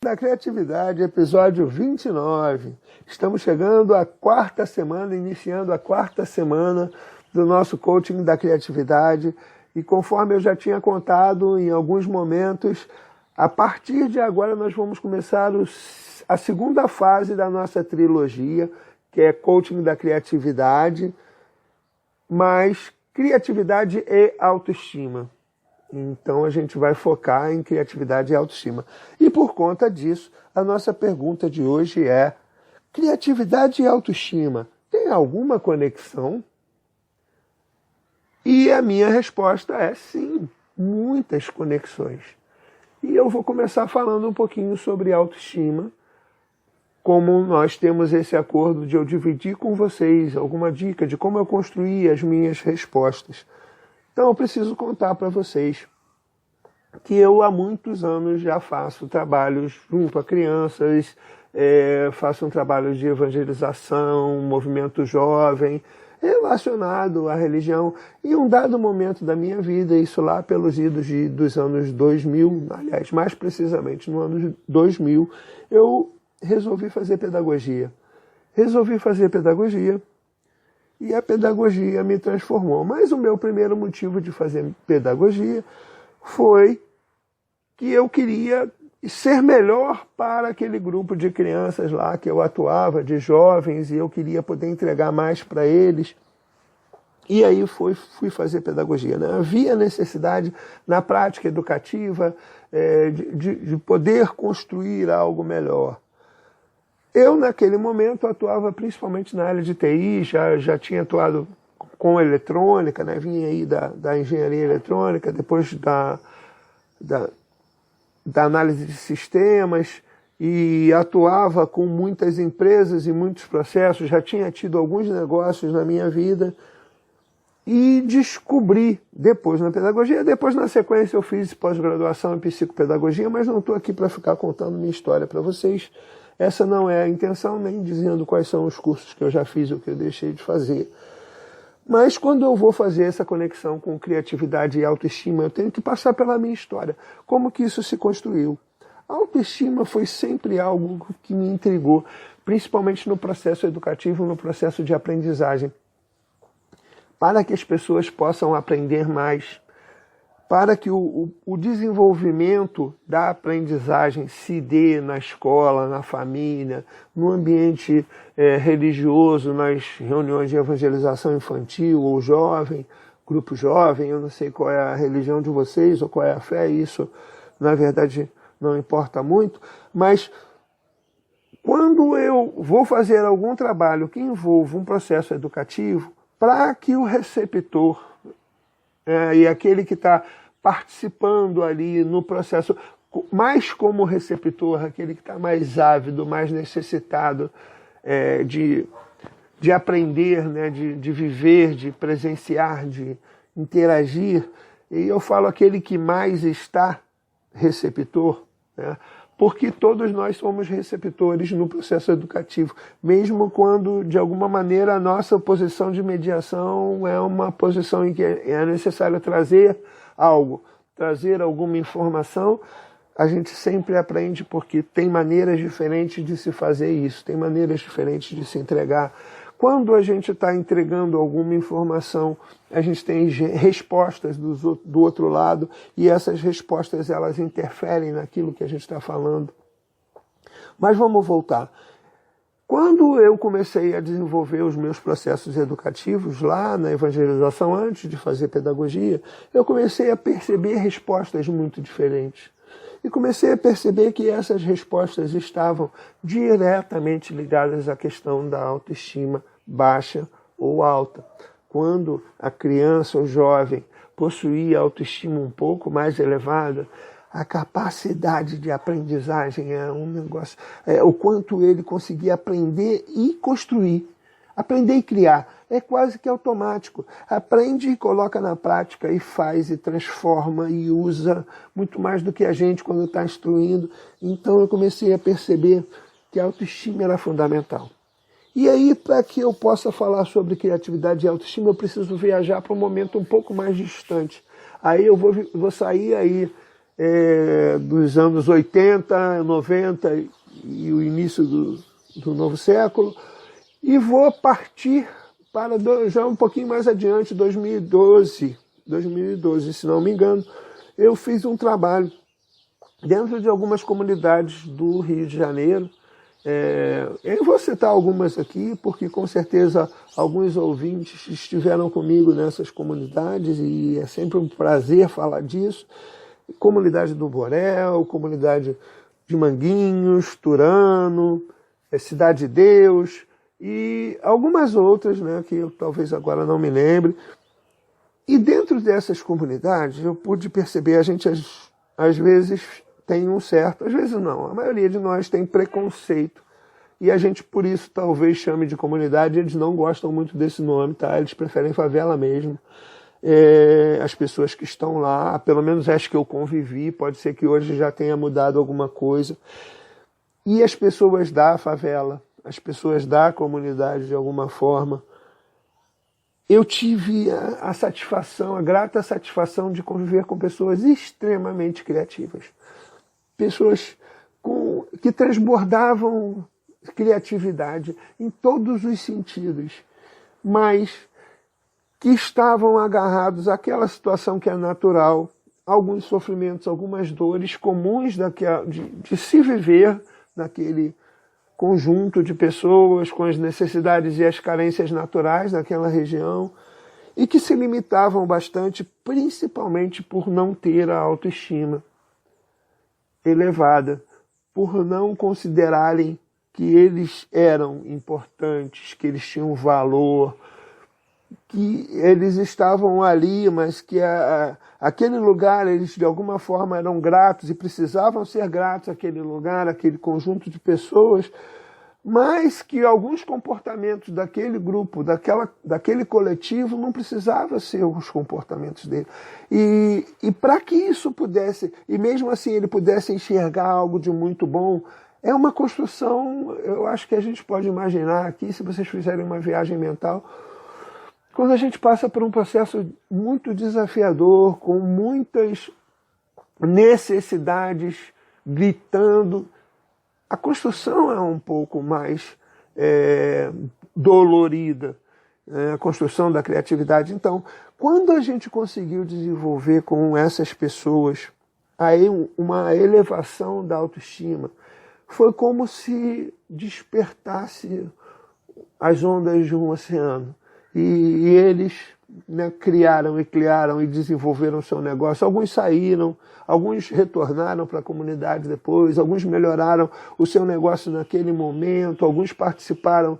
Da Criatividade, episódio 29. Estamos chegando à quarta semana, iniciando a quarta semana do nosso coaching da criatividade. E conforme eu já tinha contado em alguns momentos, a partir de agora nós vamos começar a segunda fase da nossa trilogia, que é coaching da criatividade, mas criatividade e autoestima. Então a gente vai focar em criatividade e autoestima. E por conta disso, a nossa pergunta de hoje é: criatividade e autoestima tem alguma conexão? E a minha resposta é sim, muitas conexões. E eu vou começar falando um pouquinho sobre autoestima, como nós temos esse acordo de eu dividir com vocês alguma dica de como eu construí as minhas respostas. Então eu preciso contar para vocês que eu há muitos anos já faço trabalhos junto a crianças, faço um trabalho de evangelização, movimento jovem, relacionado à religião. E um dado momento da minha vida, isso lá pelos idos dos anos 2000, aliás, mais precisamente no ano 2000, eu resolvi fazer pedagogia. E a pedagogia me transformou. Mas o meu primeiro motivo de fazer pedagogia foi que eu queria ser melhor para aquele grupo de crianças lá que eu atuava, de jovens, e eu queria poder entregar mais para eles. E aí fui fazer pedagogia, né? Havia necessidade na prática educativa de poder construir algo melhor. Eu, naquele momento, atuava principalmente na área de TI, já tinha atuado com eletrônica, né? Vinha aí da engenharia eletrônica, depois da análise de sistemas, e atuava com muitas empresas e muitos processos, já tinha tido alguns negócios na minha vida, e descobri, depois na pedagogia, depois na sequência eu fiz pós-graduação em psicopedagogia, mas não estou aqui para ficar contando minha história para vocês. Essa não é a intenção, nem dizendo quais são os cursos que eu já fiz ou que eu deixei de fazer. Mas quando eu vou fazer essa conexão com criatividade e autoestima, eu tenho que passar pela minha história. Como que isso se construiu? A autoestima foi sempre algo que me intrigou, principalmente no processo educativo, no processo de aprendizagem. Para que as pessoas possam aprender mais, para que o desenvolvimento da aprendizagem se dê na escola, na família, no ambiente religioso, nas reuniões de evangelização infantil ou jovem, grupo jovem, eu não sei qual é a religião de vocês ou qual é a fé, isso na verdade não importa muito, mas quando eu vou fazer algum trabalho que envolva um processo educativo, para que o receptor e aquele que está participando ali no processo, mais como receptor, aquele que está mais ávido, mais necessitado de aprender, né, de viver, de presenciar, de interagir, e eu falo aquele que mais está receptor, né, porque todos nós somos receptores no processo educativo, mesmo quando, de alguma maneira, a nossa posição de mediação é uma posição em que é necessário trazer algo, trazer alguma informação. A gente sempre aprende porque tem maneiras diferentes de se fazer isso, tem maneiras diferentes de se entregar. Quando a gente está entregando alguma informação, a gente tem respostas do outro lado, e essas respostas elas interferem naquilo que a gente está falando. Mas vamos voltar. Quando eu comecei a desenvolver os meus processos educativos lá na evangelização, antes de fazer pedagogia, eu comecei a perceber respostas muito diferentes. E comecei a perceber que essas respostas estavam diretamente ligadas à questão da autoestima baixa ou alta. Quando a criança ou jovem possuía autoestima um pouco mais elevada, a capacidade de aprendizagem é um negócio, o quanto ele conseguia aprender e construir, aprender e criar, é quase que automático. Aprende e coloca na prática e faz e transforma e usa muito mais do que a gente quando está instruindo. Então eu comecei a perceber que a autoestima era fundamental. E aí, para que eu possa falar sobre criatividade e autoestima, eu preciso viajar para um momento um pouco mais distante. Aí eu vou sair aí dos anos 80, 90 e o início do novo século, e vou partir para já um pouquinho mais adiante, 2012, se não me engano, eu fiz um trabalho dentro de algumas comunidades do Rio de Janeiro. Eu vou citar algumas aqui, porque com certeza alguns ouvintes estiveram comigo nessas comunidades e é sempre um prazer falar disso. Comunidade do Borel, comunidade de Manguinhos, Turano, Cidade de Deus e algumas outras, né, que eu talvez agora não me lembre. E dentro dessas comunidades eu pude perceber, a gente às vezes tem um certo, às vezes não, a maioria de nós tem preconceito. E a gente, por isso, talvez chame de comunidade, eles não gostam muito desse nome, tá? Eles preferem favela mesmo. As pessoas que estão lá, pelo menos acho que eu convivi, pode ser que hoje já tenha mudado alguma coisa. E as pessoas da favela, as pessoas da comunidade de alguma forma, eu tive a satisfação, a grata satisfação de conviver com pessoas extremamente criativas. Pessoas que transbordavam criatividade em todos os sentidos, mas que estavam agarrados àquela situação que é natural, alguns sofrimentos, algumas dores comuns de se viver naquele conjunto de pessoas com as necessidades e as carências naturais daquela região, e que se limitavam bastante, principalmente por não ter a autoestima elevada, por não considerarem que eles eram importantes, que eles tinham valor, que eles estavam ali, mas que aquele lugar eles de alguma forma eram gratos e precisavam ser gratos àquele lugar, àquele conjunto de pessoas, mas que alguns comportamentos daquele grupo, daquele coletivo, não precisavam ser os comportamentos dele. E para que isso pudesse, e mesmo assim ele pudesse enxergar algo de muito bom, é uma construção, eu acho que a gente pode imaginar aqui, se vocês fizerem uma viagem mental, quando a gente passa por um processo muito desafiador, com muitas necessidades gritando, a construção é um pouco mais dolorida, a construção da criatividade. Então, quando a gente conseguiu desenvolver com essas pessoas aí uma elevação da autoestima, foi como se despertasse as ondas de um oceano. E eles, né, criaram e desenvolveram o seu negócio. Alguns saíram, alguns retornaram para a comunidade depois, alguns melhoraram o seu negócio naquele momento, alguns participaram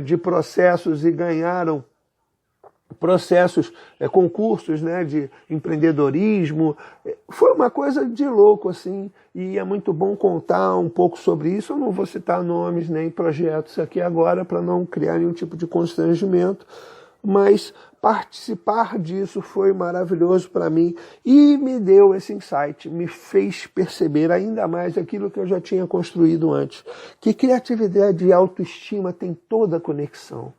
de processos e ganharam processos, concursos, né, de empreendedorismo. Foi uma coisa de louco, assim, e é muito bom contar um pouco sobre isso. Eu não vou citar nomes nem projetos aqui agora para não criar nenhum tipo de constrangimento, mas participar disso foi maravilhoso para mim e me deu esse insight, me fez perceber ainda mais aquilo que eu já tinha construído antes, que criatividade e autoestima têm toda a conexão.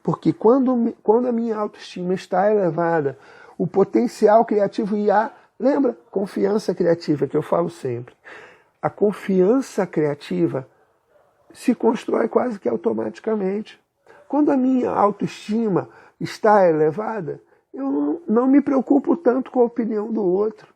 Porque quando a minha autoestima está elevada, o potencial criativo lembra? Confiança criativa, que eu falo sempre. A confiança criativa se constrói quase que automaticamente. Quando a minha autoestima está elevada, eu não me preocupo tanto com a opinião do outro.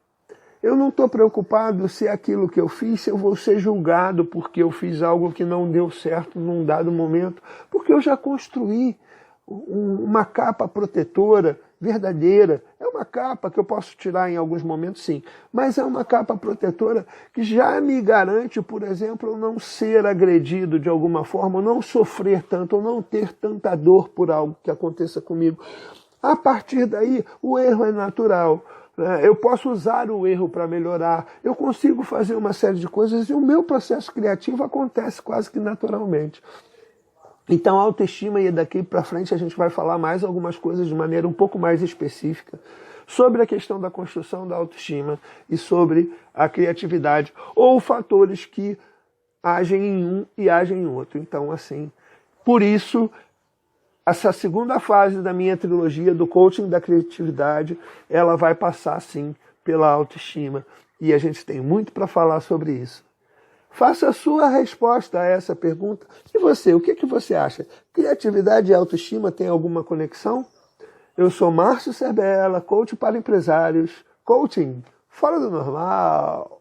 Eu não estou preocupado se aquilo que eu fiz, se eu vou ser julgado porque eu fiz algo que não deu certo num dado momento, porque eu já construí uma capa protetora verdadeira. É uma capa que eu posso tirar em alguns momentos, sim, mas é uma capa protetora que já me garante, por exemplo, eu não ser agredido de alguma forma, eu não sofrer tanto, eu não ter tanta dor por algo que aconteça comigo. A partir daí, o erro é natural. Eu posso usar o erro para melhorar, eu consigo fazer uma série de coisas e o meu processo criativo acontece quase que naturalmente. Então, a autoestima, e daqui para frente a gente vai falar mais algumas coisas de maneira um pouco mais específica sobre a questão da construção da autoestima e sobre a criatividade, ou fatores que agem em um e agem em outro. Então, assim, por isso, essa segunda fase da minha trilogia do coaching da criatividade, ela vai passar, sim, pela autoestima. E a gente tem muito para falar sobre isso. Faça a sua resposta a essa pergunta. E você, o que você acha? Criatividade e autoestima têm alguma conexão? Eu sou Márcio Serbella, coach para empresários, coaching fora do normal.